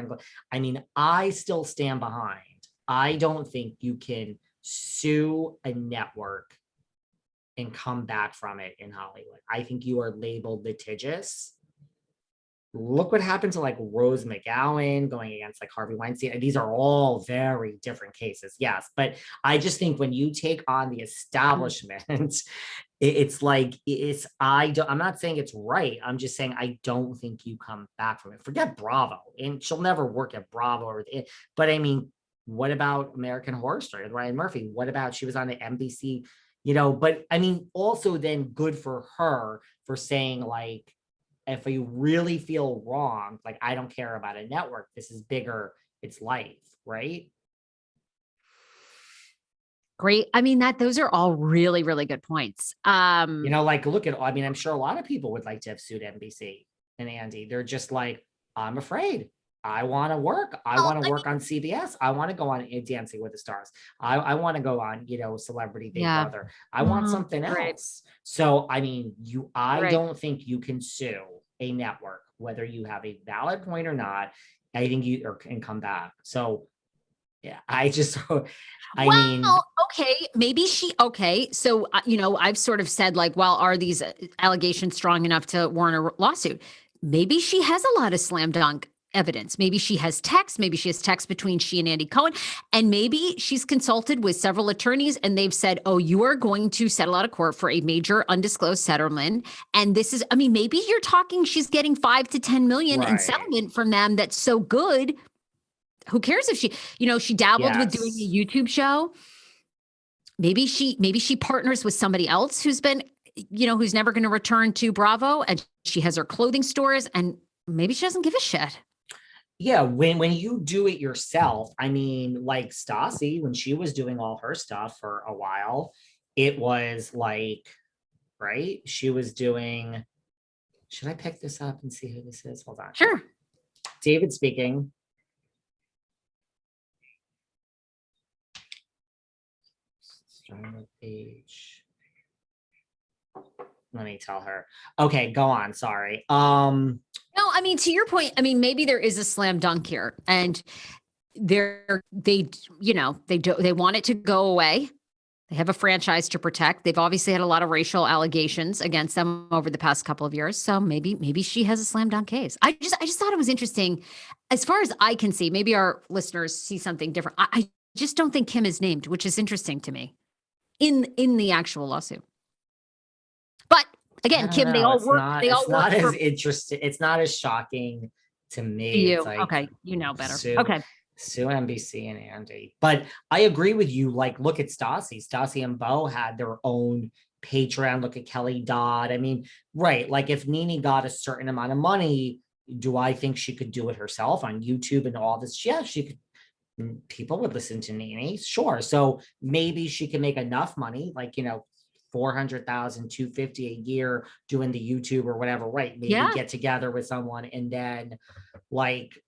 whatever. I mean, I still stand behind. I don't think you can sue a network and come back from it in Hollywood. I think you are labeled litigious. Look what happened to like Rose McGowan going against like Harvey Weinstein. These are all very different cases. Yes. But I just think when you take on the establishment, it's like, I'm not saying it's right. I'm just saying, I don't think you come back from it. Forget Bravo, and she'll never work at Bravo but I mean, what about American Horror Story with Ryan Murphy? What about, she was on the NBC, but I mean, also then good for her for saying like, if you really feel wrong, like, I don't care about a network, this is bigger, it's life, right? Great. I mean, those are all really, really good points. Like, look at, I mean, I'm sure a lot of people would like to have sued NBC and Andy. They're just like, I'm afraid. I want to work. I want to work on CBS. I want to go on Dancing with the Stars. I want to go on, Celebrity Big Brother. I want something else. So, I mean, I don't think you can sue a network, whether you have a valid point or not. I think you can come back. So, yeah, I mean, okay, maybe okay. So, I've sort of said like, well, are these allegations strong enough to warrant a lawsuit? Maybe she has a lot of slam dunk evidence. Maybe she has text. Maybe she has text between she and Andy Cohen. And maybe she's consulted with several attorneys and they've said, oh, you are going to settle out of court for a major undisclosed settlement. And this is, I mean, maybe you're talking, she's getting 5 to 10 million in settlement from them. That's so good. Who cares if she dabbled with doing a YouTube show. Maybe she partners with somebody else who's been, who's never going to return to Bravo, and she has her clothing stores, and maybe she doesn't give a shit. Yeah, when you do it yourself, I mean, like Stassi, when she was doing all her stuff for a while, it was like, right? She was doing, should I pick this up and see who this is? Hold on. Sure. David speaking. Start the page. Let me tell her. Okay, go on. Sorry. No, I mean, to your point, I mean, maybe there is a slam dunk here, and they want it to go away. They have a franchise to protect. They've obviously had a lot of racial allegations against them over the past couple of years. So maybe she has a slam dunk case. I just thought it was interesting. As far as I can see, maybe our listeners see something different. I just don't think Kim is named, which is interesting to me in the actual lawsuit. But again, Kim, they all work. It's not as interesting. It's not as shocking to me. You it's like, okay? You know better. Okay. Sue NBC and Andy. But I agree with you. Like, look at Stassi. Stassi and Bo had their own Patreon. Look at Kelly Dodd. I mean, right. Like, if Nene got a certain amount of money, do I think she could do it herself on YouTube and all this? Yeah, she could. People would listen to Nene. Sure. So maybe she can make enough money, like, 400,000, 250 a year doing the YouTube or whatever, right? Maybe get together with someone and then like,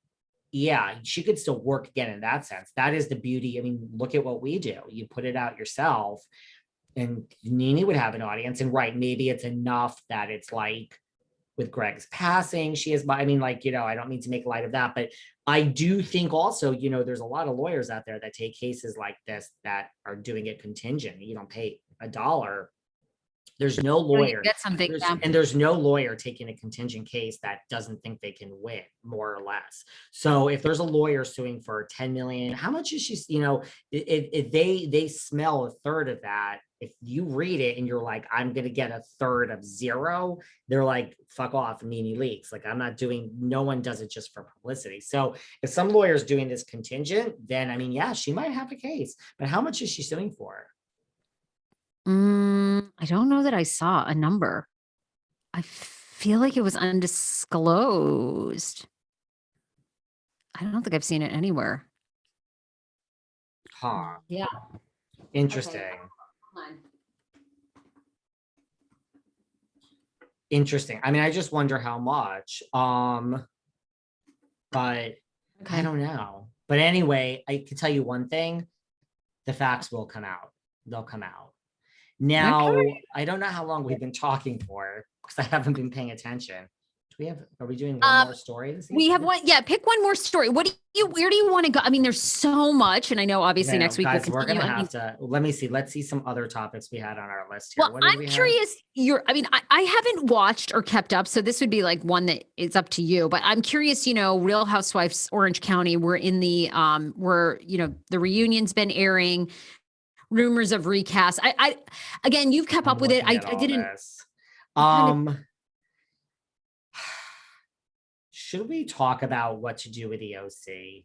yeah, she could still work again in that sense. That is the beauty. I mean, look at what we do. You put it out yourself and Nene would have an audience, and right, maybe it's enough that it's like with Greg's passing, she is, I mean, like, I don't mean to make light of that, but I do think also, there's a lot of lawyers out there that take cases like this that are doing it contingent. You don't pay $1. There's no lawyer, there's no lawyer taking a contingent case that doesn't think they can win, more or less. So if there's a lawyer suing for 10 million, how much is she, if they smell a third of that, if you read it and you're like, I'm going to get a third of zero, they're like, fuck off, Nene Leakes. Like, no one does it just for publicity. So if some lawyer's doing this contingent, then, I mean, yeah, she might have a case, but how much is she suing for? I don't know that I saw a number. I feel like it was undisclosed. I don't think I've seen it anywhere. Huh. Yeah. Interesting. Okay. Hold on. Interesting. I mean, I just wonder how much. But I don't know. But anyway, I can tell you one thing. The facts will come out. They'll come out. Now, I don't know how long we've been talking for because I haven't been paying attention. are we doing one more story this We have evening? one. Yeah. Pick one more story. Where do you want to go? I mean, there's so much. And I know obviously No, next week guys, we'll we're continue. gonna I mean, have to, let me see. Let's see some other topics we had on our list here. well, What did I'm we have? curious. I haven't watched or kept up. So this would be like one that is up to you, but I'm curious, Real Housewives Orange County, we're in the, the reunion's been airing, rumors of recast. Again, you've kept I'm up with it. looking I at all didn't. this. I kind of- Should we talk about what to do with the OC?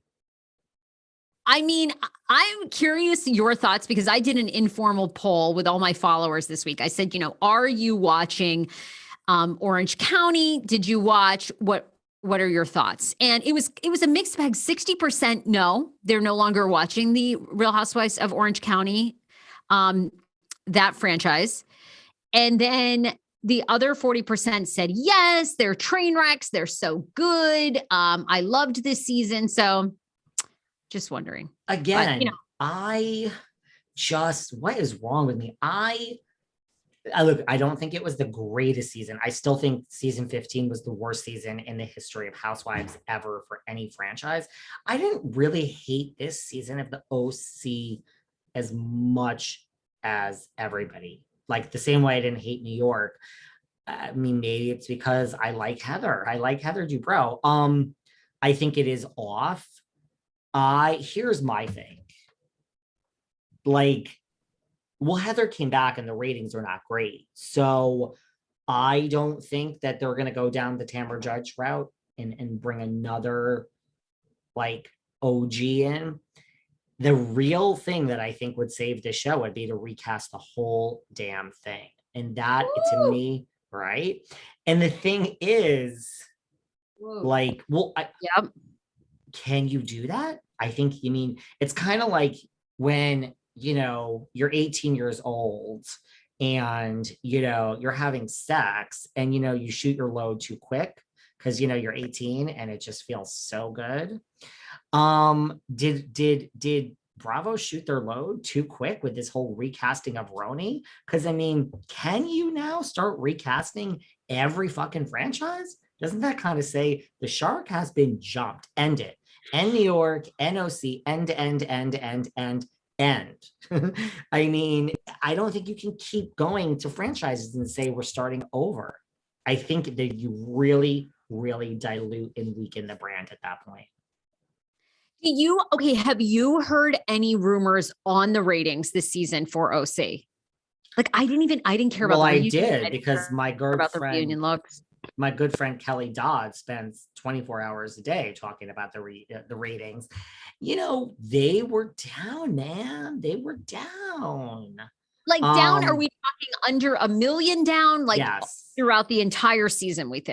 I mean, I'm curious your thoughts because I did an informal poll with all my followers this week. I said, are you watching Orange County? Did you watch? What are your thoughts? And it was a mixed bag. 60% no, they're no longer watching the Real Housewives of Orange County, that franchise. And then the other 40% said yes, they're train wrecks. They're so good. I loved this season. So just wondering. Again, what is wrong with me? Look, I don't think it was the greatest season. I still think season 15 was the worst season in the history of Housewives ever for any franchise. I didn't really hate this season of the OC as much as everybody. Like the same way I didn't hate New York. I mean, maybe it's because I like Heather. I like Heather Dubrow. I think it is off. Here's my thing. Like, well, Heather came back and the ratings are not great. So I don't think that they're going to go down the Tamra Judge route and bring another like OG in. The real thing that I think would save the show would be to recast the whole damn thing. And that to me, right? And the thing is, like, well, Yep. Can you do that? I think, it's kind of like when, you're 18 years old and, you're having sex and, you shoot your load too quick because, you're 18 and it just feels so good. Did Bravo shoot their load too quick with this whole recasting of RHONY? Because can you now start recasting every fucking franchise? Doesn't that kind of say the shark has been jumped? End it. End New York, NOC, end. I don't think you can keep going to franchises and say we're starting over. I think that you really, really dilute and weaken the brand at that point. Have you heard any rumors on the ratings this season for OC? Like I didn't care about. Well, I did because my reunion looks. My good friend Kelly Dodd spends 24 hours a day talking about the ratings. They were down, man. They were down. Like down? Are we talking under 1 million down? Like yes. throughout the entire season? We think.